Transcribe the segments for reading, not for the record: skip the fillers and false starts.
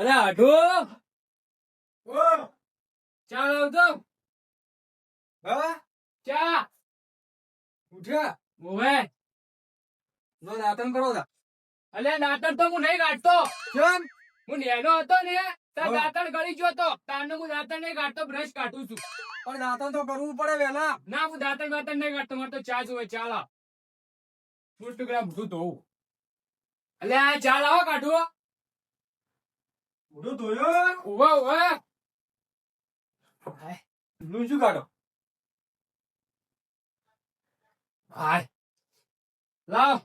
અરે આઢો ઓ ચા લાવતો. હા ચા ઉઠ્યા ઓવે. નો નાતન કરો તા અલ્યા દાંતણ તો હું નહીં કાઢતો. કેમ હું નેનો હતો ને તાર હા. દાંતણ ગળી ગયો તો તારનો હું દાંતણ નહીં કાઢતો, બ્રશ કાઢું છું. પણ નાતન તો કરવું પડે વેલા. ના હું દાંતણ વાતણ નહીં કાઢતો, મારે તો ચા જોવે. ચા લાવ. 2 ગ્રામ શું ધોવું. અલ્યા ચા લાવો કાઢું. મોઢું ધોયો ઓવે ઓવે. નું શું કાઢો હાય લાવ.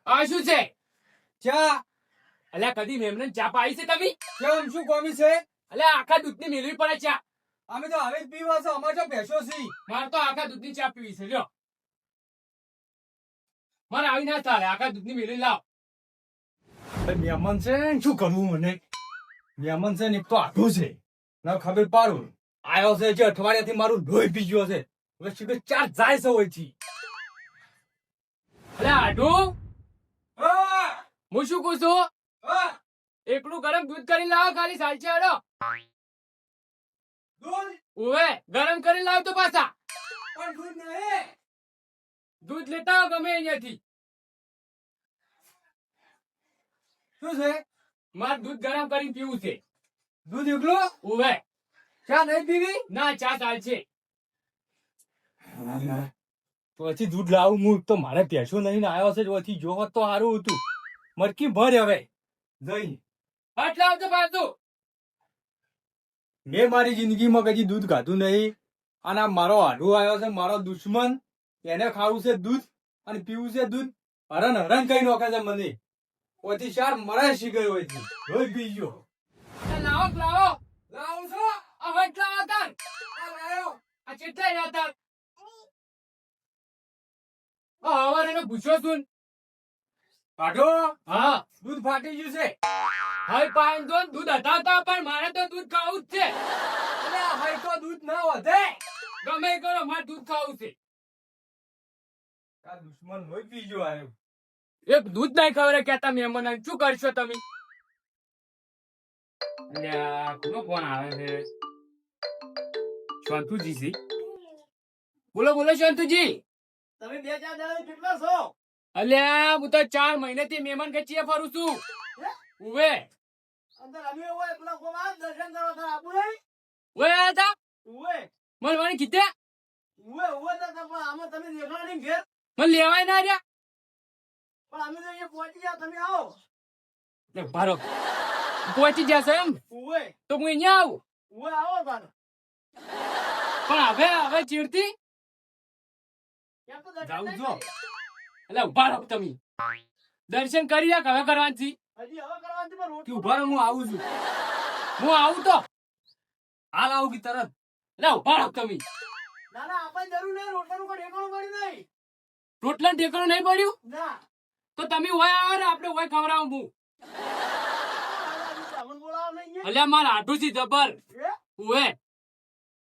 આ શું છે? ચા અલ્યા કદી મેમને ચા પાઈ છે તમે? કેમ શું કોમી છે અલ્યા આખા દૂધની મેળવી પડે ચા. અમે તો હવે જ પીવા છે અમાર તો ભેંસો છે મારે તો આખા દૂધની ચા પીવી છે. લ્યો મારે આવી ના ચાલે. આખા દૂધની મેળવી લાવ. મહેમાન છે ને શું કરવું મને મહેમાન છે ને એક તો આઢું છે ના ખબર પાડું આયો છે જે અઠવાડિયાથી મારું લોહી પી ગયો છે હવે શીખર ચાર જાય છે હોયથી અલ્યા આઢું હા હું શું કહું છું? હા એકલું ગરમ દૂધ કરી લાવો ખાલી સાલચે હડો. દૂધ ઓવે ગરમ કરી લાવ તો પાછા. પણ દૂધ નહીં દૂધ લેતા આવો ગમે અહીંયાથી. શું છે મારે દૂધ ગરમ કરીને પીવું છે. દૂધ એકલું ઓવે. ચા નહીં પીવી ના ચા ચાલશે. પછી દૂધ લાવું હું તો મારે પેશો નહીં આવ્યો છે પછી જો હોત તો સારું હતું મરકી ભર હવે જઈ હટ લાવ તો પાછું. મેં મારી જિંદગીમાં કદી દૂધ ખાધું નહીં અને આ મારો હાડુ આવ્યો છે મારો દુશ્મન એને ખાવું છે દૂધ અને પીવું છે દૂધ હરણ હરણ કઈ નોખે છે મને ઓથી ચાર મરે શી ગયો હોય રોજ પી ગયો લાવો લાવો. લાવું છો આ હટ લાવો તાર. આ લાયો આ ચેટલા રહ્યા તાર. આ હવાર એને પૂછ્યો છું. કાઢો હા દૂધ ફાટી ગયું છે હવે પાણી દો ને. દૂધ હતા પણ મારે તો દૂધ ખાવું જ છે. અરે હાઈ તો દૂધ ના વધે ગમે એ કરો મારે દૂધ ખાવું છે. આ દુશ્મન રોજ પી ગયો આવ્યો એક દૂધ નહીં ખબર કેતા મહેમાન શું કરશો તમે? અલ્યા કોનો ફોન આવે છે? શાંતુજી છે. બોલો બોલો શાંતુજી. તમે 2-4 દાડા કેટલા છો અલ્યા હું તો 4 મહિનાથી મહેમાન કચીએ ફરું છું. ઉવે અંદર અમે હોય પેલા કોમાં દર્શન કરવા હતા આબુ નહીં ઓય આયા તા ઓય મને વાણી કીધે ઓય ઓય તો પણ આમાં તમે દેખાડા નહીં ઘેર મને લેવાય ના રહ્યા. પણ અમે તો અહીંયા પહોંચી ગયા તમે આવો લે ભારો પહોંચી જશો એમ ઓય તો હું અહીંયા આવું. ઓય આવો તાર પણ હવે ચીડતી કેમ તો દર્શન જાઉં નહીં છો. કરી? એટલે ઉભા રહો તમે. દર્શન કરી રાખ હવે કરવાથી. હજી હવે કરવાની પણ રોટી ઉભા રહો હું આવું છું. હું આવું તો હાલ આવું કે તરત. એટલે ઉભા રહો તમે. ના ના આપણે જરૂર નહીં રોટલાનું કોઈ ઠેકાણું પડી નહીં રોટલા ઠેકાણું નહીં પડ્યું ના તો તમે હોય આવો ને આપણે હોય ખવડાવું હું. અમન બોલાવો નહીં અલ્યા મારા આઠું છે જબર. એ ઉવે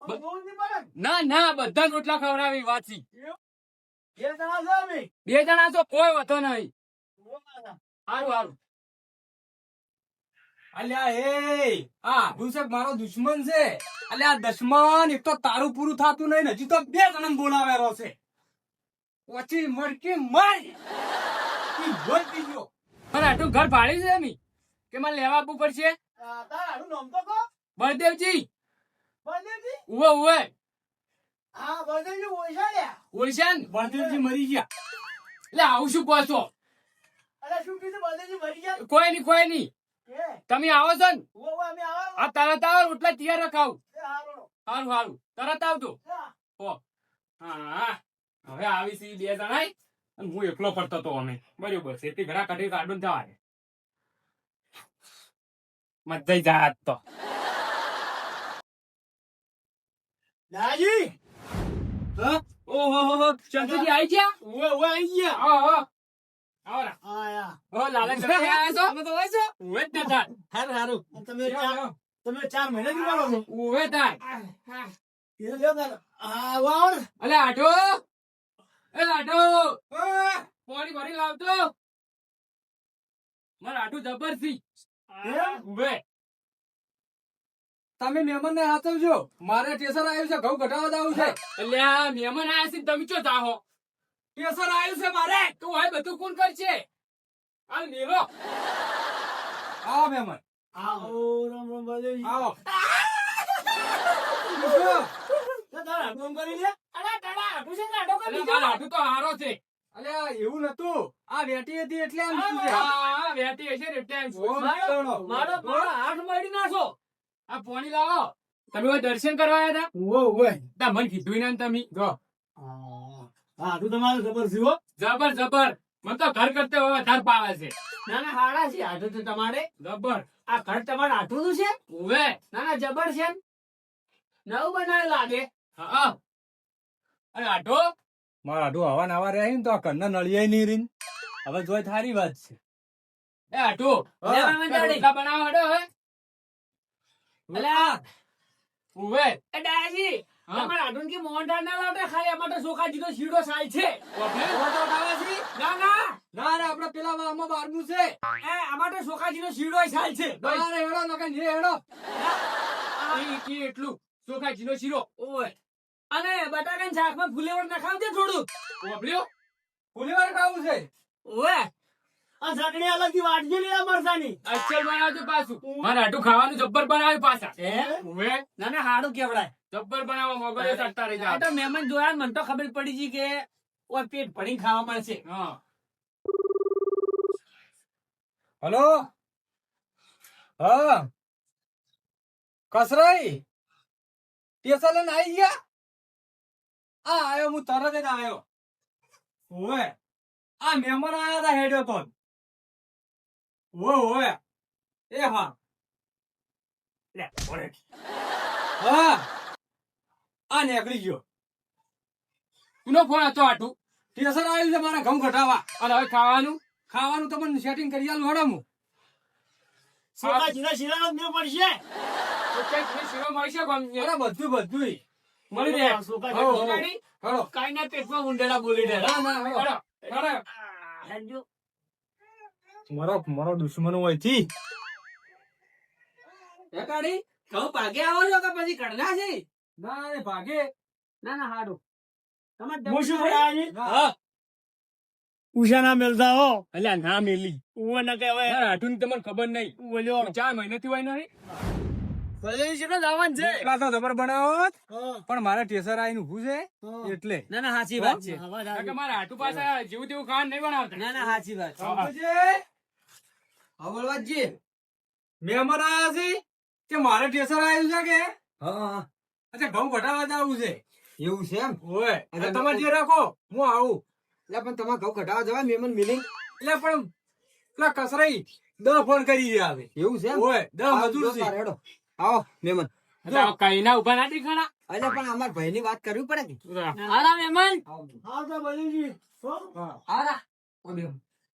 પણ બહુ જ નહીં પડે ના ના બધા રોટલા ખવડાવી વાંચી. બે જણા છો અમે 2 જણા તો કોઈ વાતો નહીં. બોલા હારું હારું. અલ્યા એ આ દુસક મારો દુશ્મન છે અલ્યા દુશ્મન એક તો તારું પૂરું થાતું નહીં ને હજી તો 2 જણા બોલાવેલો છે પછી મરકી મારી ઈ બોલ દીજો મારે આટલું ઘર ભાડ્યું છે એમ કે મને લેવા આપવું પડશે. તારું નામ તો કહો બળદેવજી. બળદેવજી ઉવે ઉવે હા બળદેવજી ઓછાડ્યા ઓળશાન. બળદેવજી મરી ગયા એટલે આવું શું કહો છો? અરે શું કીધું બળદેવજી મરી ગયા કોઈ નહીં કોઈ નહીં. એ તમે આવો છો ને ઓ અમે આવો આ તરત આવો રોટલા તૈયાર રખાવું. હારો સારું સારું તરત આવજો. હા હવે આવી સી 2 જણા અને હું એકલો પડતો તો અમે બરોબર છે. એટલી ઘણા કઢી કાઢું ને જવા દે. મજા જાય આજ તો. દાજી હા ઓહો ચંદુજી આવી ગયા. ઓએ ઓએ આઈ ગયા આવો આવો આયા ઓ લાલા તમે આવ્યા છો? તમે તો હોય છો ઉવે જ નતા. હારું હારું તમે 4 મહિના થી બોલો છો ઉવે થાય. એ લ્યો તાર આ વાવ અલે આટો એ લાટો પાણી ભરી લાવતો. મારા આટું જબર સી એમ? ઉભે તમે મહેમાન ને હાથવજો મારે ટેસર આવ્યું છે ઘઉં ઘટાવા દાવું છે અલ્યા મહેમાન આયા છે તમે ચો જાહો ટેસર આવ્યું છે મારે તું આ બધું કોણ કરશે હાલ મેલો આવો મહેમાન આવો રામ રામ બાજુજી. આવો તો તારા આટલું કરી લે. અરે તારા આટું છે ને આટો કરી દીધો મારા આટું તો હારો છે અલ્યા એવું નતું આ વેટી હતી એટલે આમ થયું છે. આ વેટી હશે ને એટલે એમ ઓ, મારો મારો હાથ મારી નાખો. આ પોણી લાવો તમે ઓય દર્શન કરવા આવ્યા ઉવ્વ, ઉવ્વ. હતા તા મને કીધું ને તમે જો હા, તું તમારે ખબર છે હો. જબર જબર મને તો ઘર કરતે હવે વધારે પાવે છે ના ના હાડા છે આટલું તો તમારે. જબર આ ઘર તમારે આટલું છે. ઉવે ના ના જબર છે. નવું બનાવે લાગે. હા અરે આટો મારા આડું હવા નાવા રહ્યા ને તો આ કન્ના નળિયાય નહીં રીન હવે જોઈ થારી વાત છે એ આટો હા, લેવા મંડાડી. રોટલા બનાવો હડો હવે અલ્યા ઉવે એ ડાયાજી હા. તમારે આટલું કે મોહનથાળ ના લાવતા ખાલી અમારે તો ચોખાજીનો શીરો સાલ છે. ઓકે. ઓટો ખાવા છે? ના ના ના ના આપડે પેલા આમાં બારનું છે એ અમારે તો ચોખાજીનો શીરો સાલ છે. ના રે હેડો નકર ને હેડો ઈ એટલું ચોખા જીનો શીરો ઓય અને બટાકાના શાકમાં ફુલેવર નખાવજે થોડું. ઓબલ્યો ફુલીવાર ખાવું છે ઓય આ ચટણી અલગથી વાટજે લે આ મરચાની. અચ્છા બનાવજો પાછું મારે આટું ખાવાનું જબ્બર બનાવ્યું પાછા ઉવે ના ના હાડું કેવડાય. જબ્બર બનાવો મગજ ચડતા રહી આ જાય તો મહેમાન જોયા ને મને તો ખબર પડી ગઈ કે ઓય પેટ ભરીને ખાવા મળશે. હા હલો હા કસરાઈ ટેસર લઈને આવી ગયા આ આયો હું તરત જ આવ્યો ઓવે આ મહેમાન આયા હતા હેડ્યો તો ઓવે એ હા લે ઓરે હા આ નીકળી ગયો કોનો ફોન હતો આટું ટેસર આવ્યું છે મારા ઘઉં ઘટાવા અને હવે ખાવાનું ખાવાનું તમને સેટિંગ કરી આલું હેડો હું ચોખાજીના શીરાનો જ મેળ પડશે. તો ક્યાંક મને શીરો મળશે કોણ? અરે બધું બધું મળી રહે ચોખાજી હો, હો. ગાડી હેડો કાઈના પેટમાં ઊંડેડા બોલી દે. ના ના હેડો હેડો. હેડો હેડજો. મારો મારો દુશ્મન હોય થી એ કાઢી ઘઉં ભાગે આવો છો કે પછી કડલા છે? ના રે ભાગે ના ના હાડું તમારે હું શું કરાવી? હા ઉષા ના મેલતા હો. અલ્યા ના મેલી ઉવે ન કહેવાય. યાર આટું તમને ખબર નહીં બોલ્યો 4 મહિનાથી હોય નહીં ભલે છે ને જવાન છે. એટલા તો જબર બનાવો હા. પણ મારે ટેસર આવીને ઊભું છે હા. એટલે ના ના સાચી વાત છે. કારણ કે મારા આટુ પાસે જેવું તેવું ખાવાનું નહીં બનાવતા ના ના સાચી વાત છે. અવળવાજી મહેમાન આયા છે કે મારે ટેસર આવ્યું છે કે હા અચ્છા ઘઉં ઘટાવા જવું છે એવું છે એમ ઓય એટલે તમે જે રાખો હું આવું એટલે પણ તમારે ઘઉં કઢાવા જવા મહેમાન મિલિંગ એટલે પણ પેલા કસરાઈ 10 ફોન કરી દે આવે એવું છે એમ ઓય 10 મજૂર આવો, છે હેડો. આવો મહેમાન એટલે કઈ ના ઉભા ના દેખાણા એટલે પણ અમારા ભાઈ ની વાત કરવી પડે કે આરા મહેમાન. આવો. હા તો બલીજી. આરા. ઓ બેહો.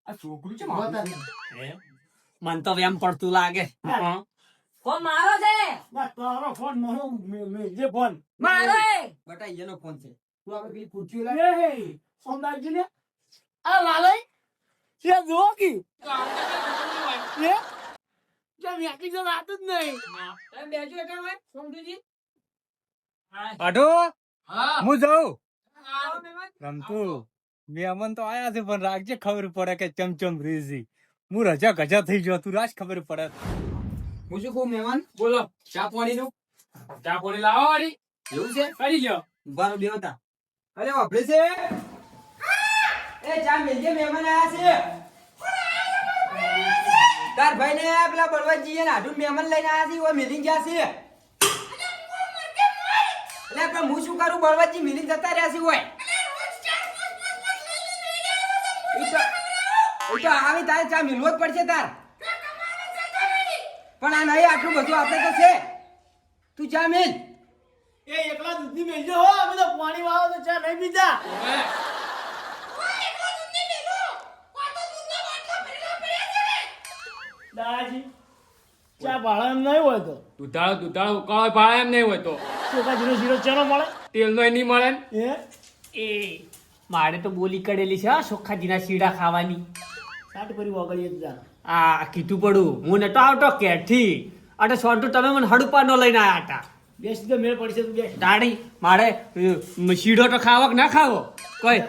આ છોકરું છે મન તો એમ પડતું લાગે. હા ફોન મારો છે. તારો ફોન મારો જે ફોન મારો બટા એનો ફોન છે તું આપણે પેલી ખુરશીઓ લાય. સોમદારજી ને આ લાલય છે જો કી એ જે મેકી જો વાત જ નહીં. તમે બેજો એટલે હોય સોમજીજી. આઢો હા હું જાઉં આવો મહેમાન. રમતું મહેમાન તો આયા છે પણ રાખજે ખબર પડે કે ચમચમ રીઝી હું રજા ગજા થઈ ગયો તું રાજ ખબર પડે હું શું કહું મહેમાન બોલો ચા પાણી નું ચા પોણી લાવો વાળી એવું છે કરી ગયો ઉભારો બે હતા અરે વાપરે છે એ ચા મિલજે મહેમાન આયા છે તાર ભાઈ ને પેલા બળવાજી ને આઢું મહેમાન લઈને આયા છે ઓય મિલિંગ ગયા છે એટલે પણ હું શું કરું બળવાજી મિલિંગ જતા રહ્યા છે ઓય ઈ તો આવી તારે ચા મિલવો જ પડશે તાર પણ આ નહીં આટલું બધું આપણે તો છે તું ચા મિલ એ એકલા દૂધની મેલજો હો અમે તો પાણી વાળો તો ચા નહીં પીતા. દાદાજી ચા ભાડા એમ નહીં હોય તો દુધાળો ઉકાળો પાડે એમ નહીં હોય તો ચોખાજીનો શીરો ચાનો મળે તેલનો નહીં મળે ને. એ મારે તો બોલી કરેલી છે ચોખાજીના શીરા ખાવાની સાટ કરી વગડીએ જ જા આ કીધું પડું હું નતો આવતો કેરથી અટે સોંટુ તમે મને હડુપાનો લઈને આયા હતા બેસ તો મેળ પડશે તું બેસ દાડી મારે શીઢો તો ખાવો કે ના ખાવો કોઈ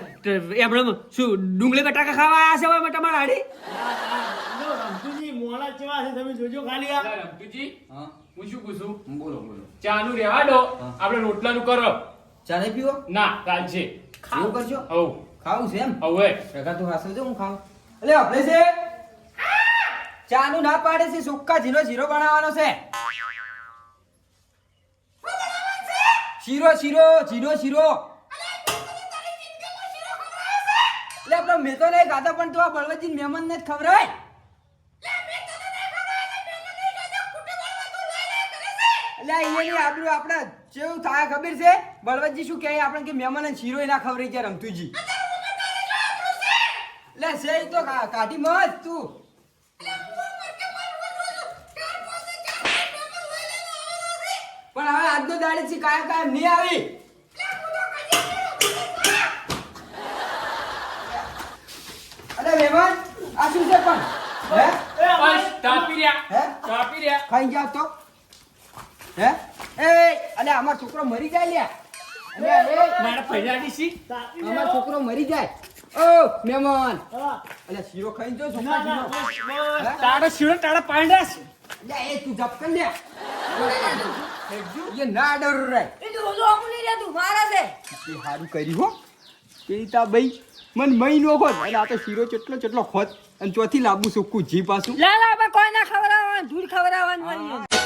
એમણે શું ડુંગળી બટાકા ખાવા આયા છે હવે તમારા હાડી રમતુજી મોળા કેવા છે તમે જોજો ખાલી આ રમતુજી હા હું શું પૂછું બોલો બોલો ચાનું રહેવા દો આપણે રોટલાનું કરો ચા નહીં પીવો ના ચાલશે એવું કરશો હવ ખાવું છે એમ હવે ટકા તું હાસો છે હું ખાઉં એટલે આપણે છે ચાનું ના પાડે છે સુક્કા જીરો બનાવવાનો છે શીરો એટલે આપણો મેં તો નહીં ખાતો પણ તું આ બળવતજી મહેમાન ને જ ખવડાય એટલે અહીંયાની આબરૂ આપણે કેવું થાય ખબર છે બળવતજી શું કહે આપણે કે મહેમાન શીરો ના ખવડાય છે રમતુજી એટલે છે ઈ તો કાઢી મત તું પણ હવે આજનો દાડે છે કાયમ નહીં આવી અરે મહેમાન આ શું છે પણ હે બસ તાપી રહ્યા હે તાપી રહ્યા ખાઈ જાવ તો હે એ અલે અમાર છોકરો મરી જાય લે અલે એ મારા પૈડાની સી અમાર છોકરો મરી જાય ઓ મહેમાન અલે શીરો ખાઈ જો છોકરા શીરો તારા શીરો તારા પાંડા છે લે એ તું જપ કર લે ये ना डर रहा है એ તો રોજો અમુલી રે તું મારા છે એ હારું કર્યું હો કેતા ભાઈ મન મહિનો ખોત અને આ તો શીરો ચટલો ખોત અને ચોથી લાંબુ સુક્કું જી પાછું લા લા કોઈ ના ખવડાવવાનું ધૂળ ખવડાવવાનું